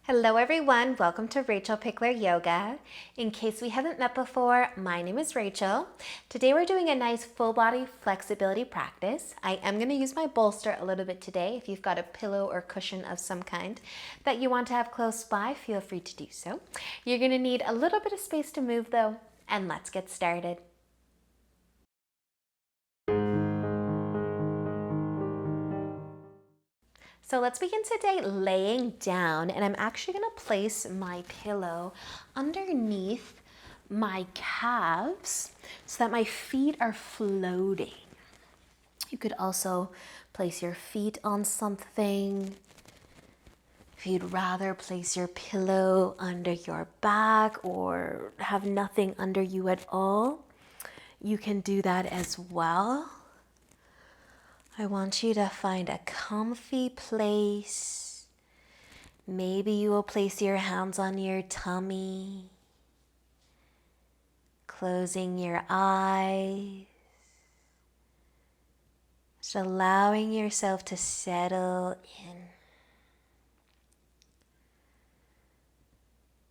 Hello everyone, welcome to Rachel Pichler Yoga. In case we haven't met before, my name is Rachel. Today we're doing a nice full body flexibility practice. I am going to use my bolster a little bit today. If you've got a pillow or cushion of some kind that you want to have close by, feel free to do so. You're going to need a little bit of space to move though, and let's get started. So let's begin today laying down, and I'm actually going to place my pillow underneath my calves so that my feet are floating. You could also place your feet on something. If you'd rather place your pillow under your back or have nothing under you at all, you can do that as well. I want you to find a comfy place. Maybe you will place your hands on your tummy, closing your eyes, just allowing yourself to settle in.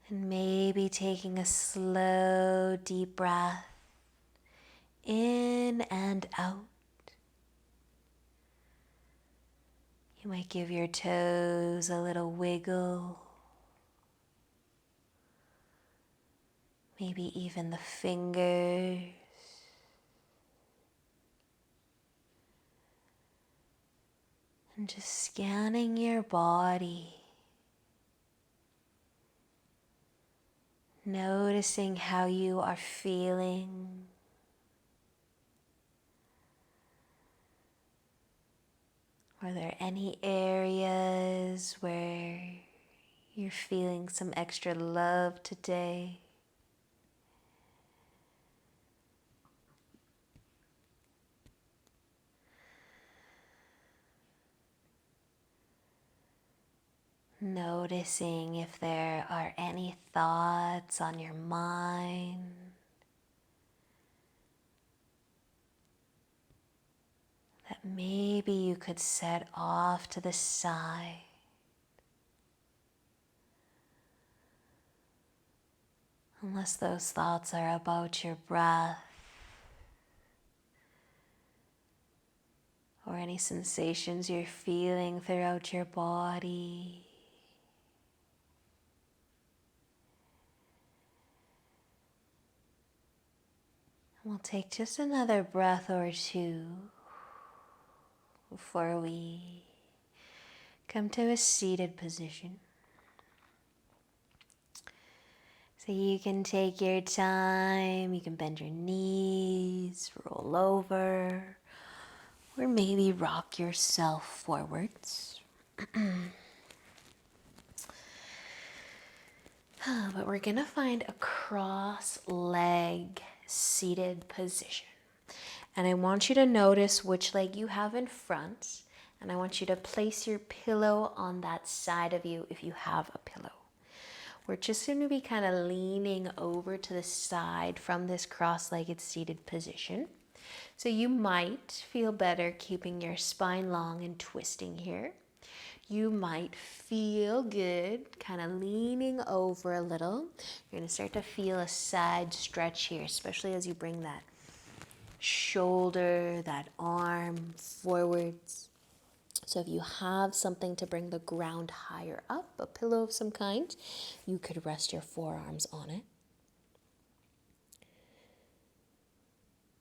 And maybe taking a slow, deep breath in and out. You might give your toes a little wiggle. Maybe even the fingers. And just scanning your body. Noticing how you are feeling. Are there any areas where you're feeling some extra love today? Noticing if there are any thoughts on your mind. That maybe you could set off to the side. Unless those thoughts are about your breath or any sensations you're feeling throughout your body. We'll take just another breath or two before we come to a seated position. So you can take your time, you can bend your knees, roll over, or maybe rock yourself forwards. But we're gonna find a cross-leg seated position. And I want you to notice which leg you have in front, and I want you to place your pillow on that side of you if you have a pillow. We're just going to be kind of leaning over to the side from this cross-legged seated position. So you might feel better keeping your spine long and twisting here. You might feel good kind of leaning over a little. You're going to start to feel a side stretch here, especially as you bring that shoulder, that arm forwards. So if you have something to bring the ground higher up, a pillow of some kind, you could rest your forearms on it.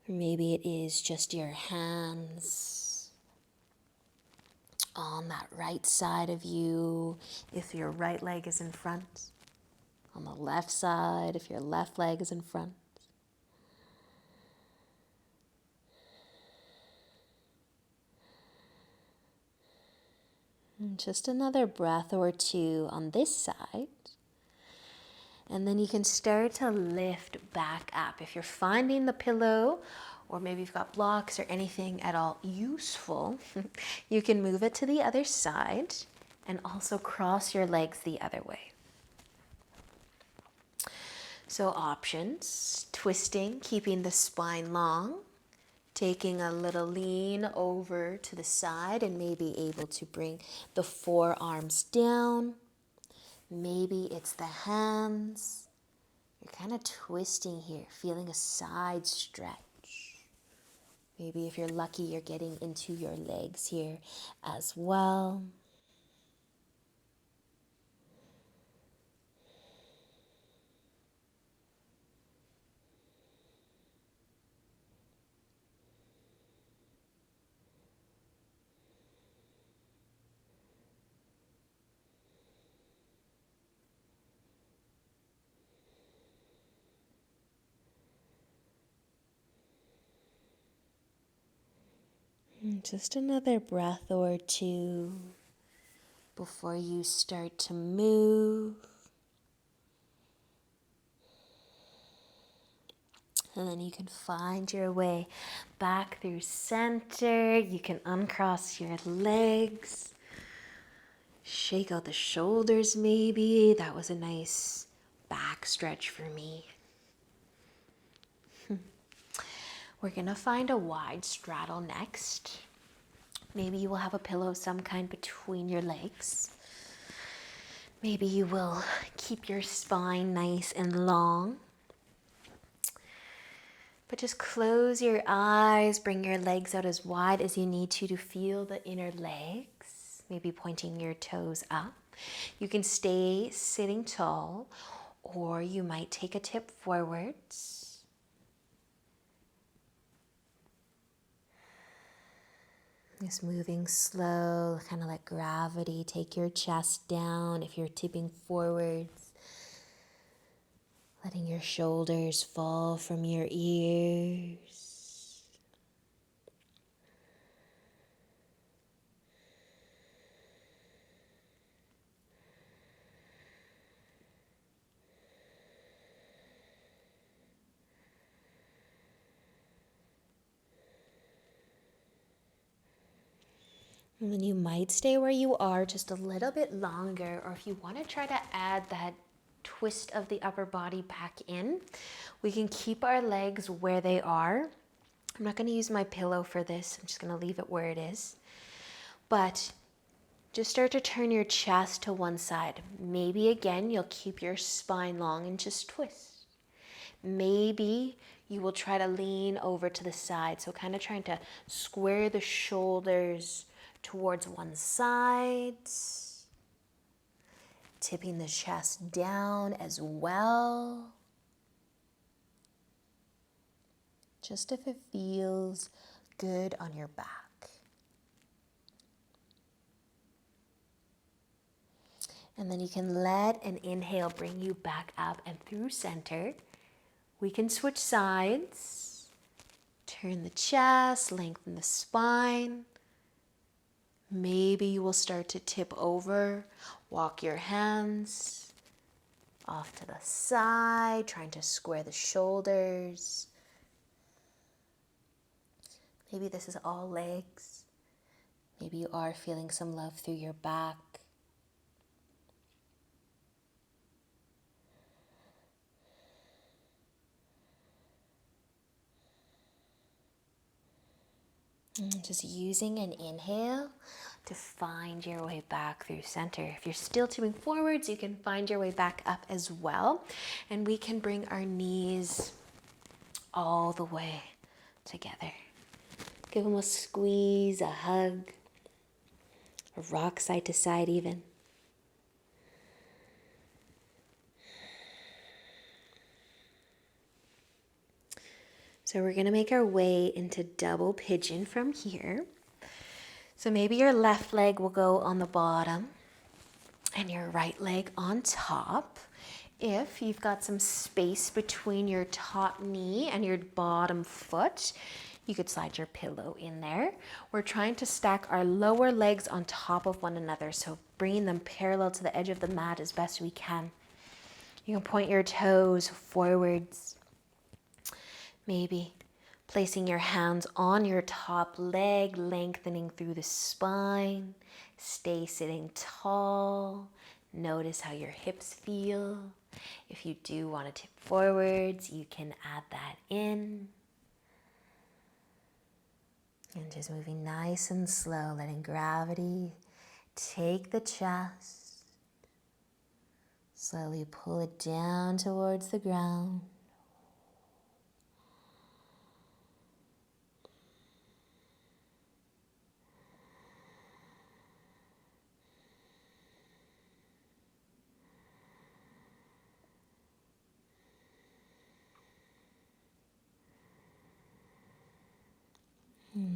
Or maybe it is just your hands on that right side of you if your right leg is in front. On the left side if your left leg is in front. And just another breath or two on this side. And then you can start to lift back up. If you're finding the pillow, or maybe you've got blocks or anything at all useful, you can move it to the other side and also cross your legs the other way. So options, twisting, keeping the spine long, taking a little lean over to the side and maybe able to bring the forearms down. Maybe it's the hands. You're kind of twisting here, feeling a side stretch. Maybe if you're lucky, you're getting into your legs here as well. Just another breath or two before you start to move. And then you can find your way back through center. You can uncross your legs. Shake out the shoulders maybe. That was a nice back stretch for me. We're gonna find a wide straddle next. Maybe you will have a pillow of some kind between your legs. Maybe you will keep your spine nice and long. But just close your eyes, bring your legs out as wide as you need to feel the inner legs, maybe pointing your toes up. You can stay sitting tall, or you might take a tip forwards. Just moving slow, kind of let gravity take your chest down if you're tipping forwards. Letting your shoulders fall from your ears. And then you might stay where you are just a little bit longer, or if you want to try to add that twist of the upper body back in, we can keep our legs where they are. I'm not going to use my pillow for this. I'm just going to leave it where it is. But just start to turn your chest to one side. Maybe again, you'll keep your spine long and just twist. Maybe you will try to lean over to the side. So kind of trying to square the shoulders towards one side, tipping the chest down as well. Just if it feels good on your back. And then you can let an inhale bring you back up and through center. We can switch sides, turn the chest, lengthen the spine. Maybe you will start to tip over, walk your hands off to the side, trying to square the shoulders. Maybe this is all legs. Maybe you are feeling some love through your back. Just using an inhale to find your way back through center. If you're still tipping forwards, you can find your way back up as well. And we can bring our knees all the way together. Give them a squeeze, a hug, a rock side to side even. So we're going to make our way into double pigeon from here. So maybe your left leg will go on the bottom and your right leg on top. If you've got some space between your top knee and your bottom foot, you could slide your pillow in there. We're trying to stack our lower legs on top of one another, so bringing them parallel to the edge of the mat as best we can. You can point your toes forwards. Maybe placing your hands on your top leg, lengthening through the spine. Stay sitting tall. Notice how your hips feel. If you do want to tip forwards, you can add that in. And just moving nice and slow, letting gravity take the chest. Slowly pull it down towards the ground.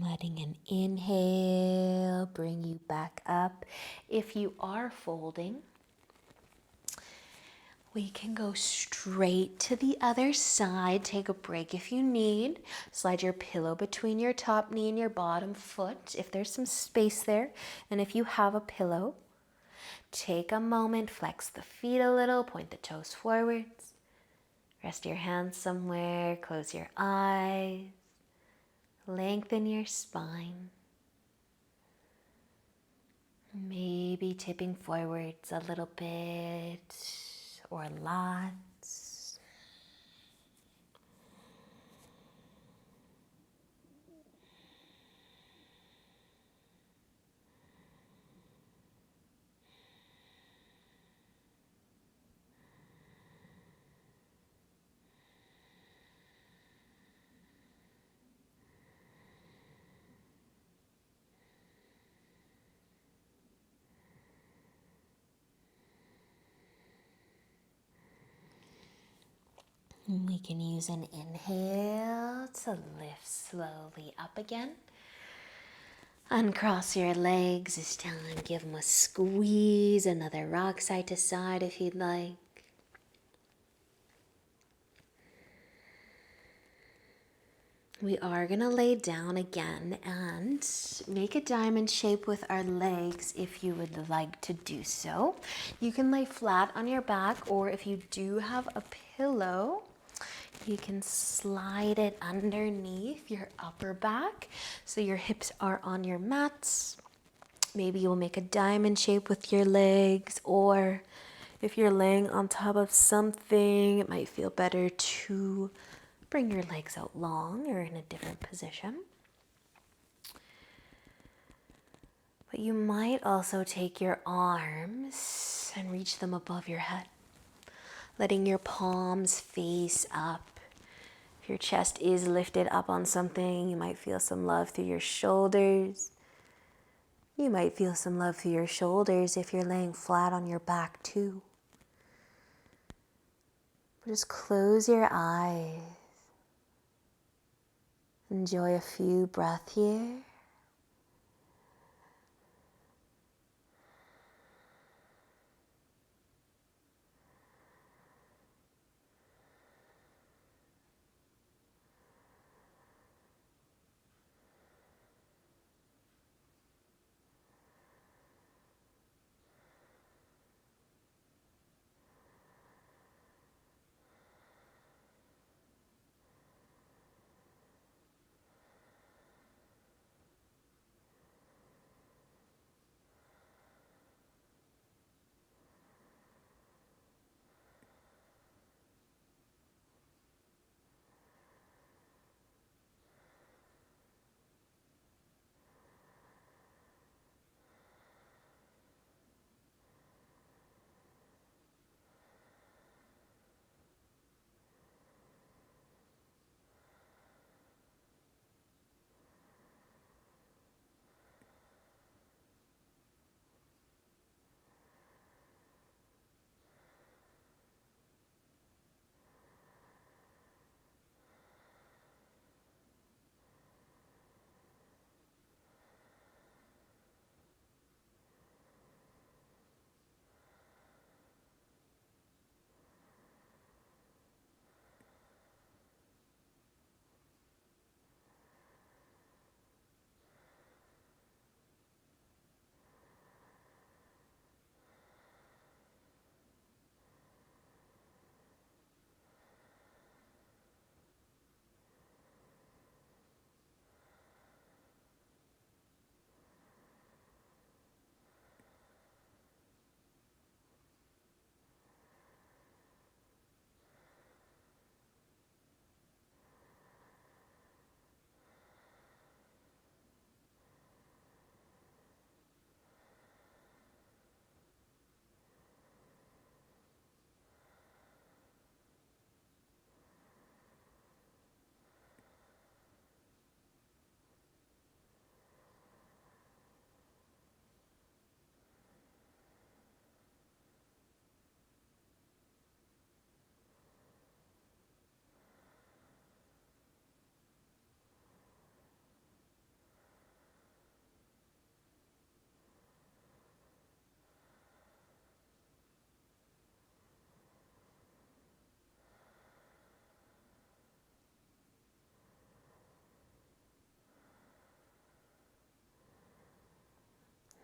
Letting an inhale bring you back up. If you are folding, we can go straight to the other side. Take a break if you need. Slide your pillow between your top knee and your bottom foot if there's some space there. And if you have a pillow, take a moment, flex the feet a little, point the toes forwards. Rest your hands somewhere, close your eyes. Lengthen your spine. Maybe tipping forwards a little bit or lots. We can use an inhale to lift slowly up again. Uncross your legs this time. Give them a squeeze. Another rock side to side if you'd like. We are going to lay down again and make a diamond shape with our legs if you would like to do so. You can lay flat on your back, or if you do have a pillow, you can slide it underneath your upper back so your hips are on your mats. Maybe you'll make a diamond shape with your legs, or if you're laying on top of something, it might feel better to bring your legs out long or in a different position. But you might also take your arms and reach them above your head, letting your palms face up. If your chest is lifted up on something, you might feel some love through your shoulders. You might feel some love through your shoulders if you're laying flat on your back too. But just close your eyes. Enjoy a few breaths here.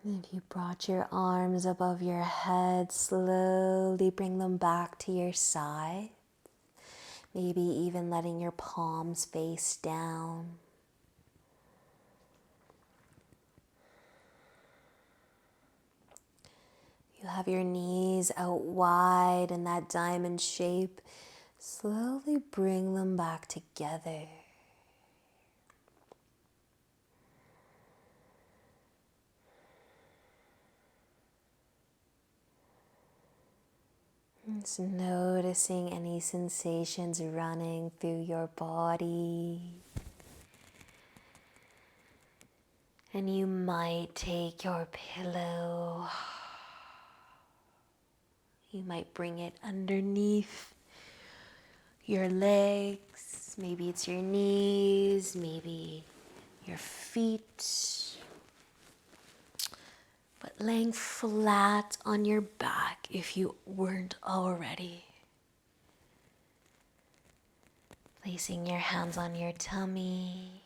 If you brought your arms above your head, slowly bring them back to your side. Maybe even letting your palms face down. You have your knees out wide in that diamond shape. Slowly bring them back together. Just noticing any sensations running through your body. And you might take your pillow, you might bring it underneath your legs. Maybe it's your knees, maybe your feet. But laying flat on your back if you weren't already. Placing your hands on your tummy.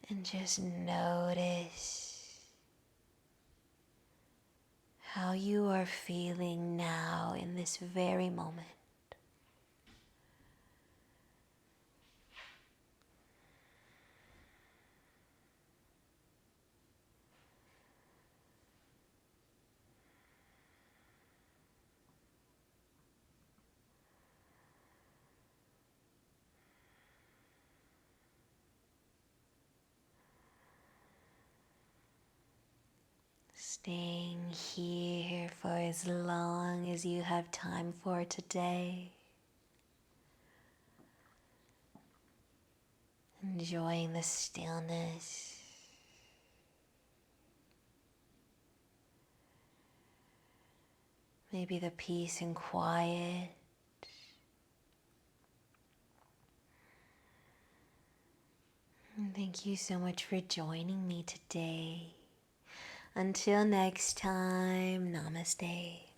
And just notice how you are feeling now in this very moment. Staying here for as long as you have time for today. Enjoying the stillness. Maybe the peace and quiet. And thank you so much for joining me today. Until next time, namaste.